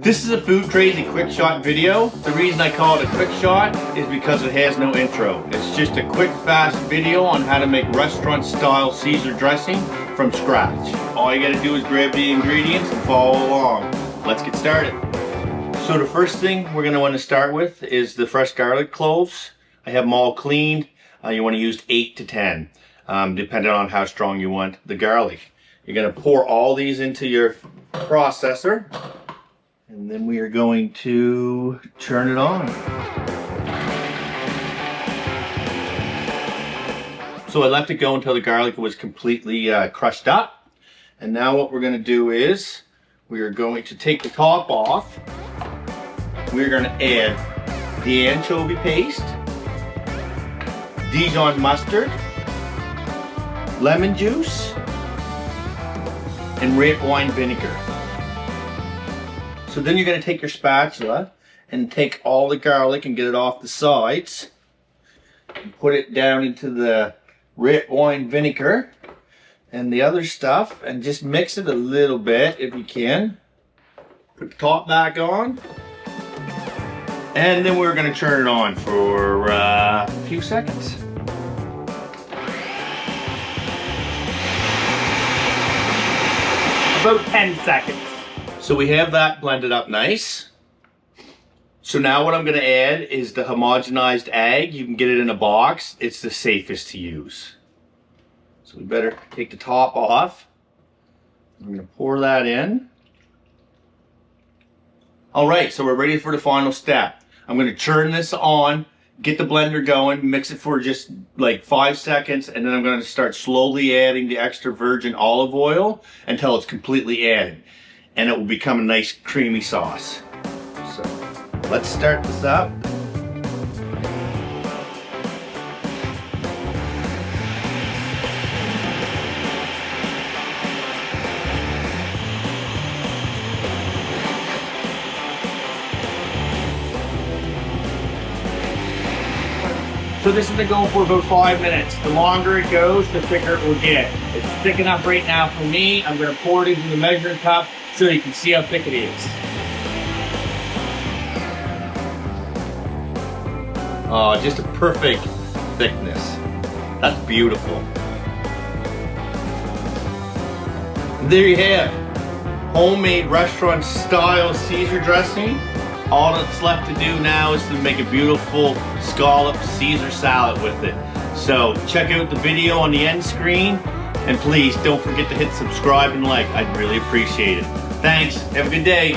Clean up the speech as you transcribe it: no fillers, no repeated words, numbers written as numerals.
This is a food crazy quick shot video. The reason I call it a quick shot is because it has no intro. It's just a quick fast video on how to make restaurant style Caesar dressing from scratch. All you gotta do is grab the ingredients and follow along. Let's get started. So the first thing we're gonna want to start with is the fresh garlic cloves. I have them all cleaned. You want to use 8 to 10, depending on how strong you want the garlic. You're gonna pour all these into your processor. And then we are going to turn it on. So I left it go until the garlic was completely crushed up. And now what we're going to do is we are going to take the top off. We're going to add the anchovy paste, Dijon mustard, lemon juice, and red wine vinegar. So then you're going to take your spatula and take all the garlic and get it off the sides. And put it down into the red wine vinegar and the other stuff and just mix it a little bit if you can. Put the top back on. And then we're going to turn it on for a few seconds. About 10 seconds. So we have that blended up nice. So now what I'm going to add is the homogenized egg. You can get it in a box. It's the safest to use. So we better take the top off. I'm going to pour that in. Alright, so we're ready for the final step. I'm going to turn this on, get the blender going, mix it for just like 5 seconds, and then I'm going to start slowly adding the extra virgin olive oil until it's completely added. And it will become a nice creamy sauce. So let's start this up. So this has been going for about 5 minutes. The longer it goes, the thicker it will get. It's thick enough right now for me. I'm going to pour it into the measuring cup so you can see how thick it is. Oh, just a perfect thickness. That's beautiful. And there you have homemade restaurant style Caesar dressing. All that's left to do now is to make a beautiful scalloped Caesar salad with it. So check out the video on the end screen, and please don't forget to hit subscribe and like. I'd really appreciate it. Thanks. Have a good day.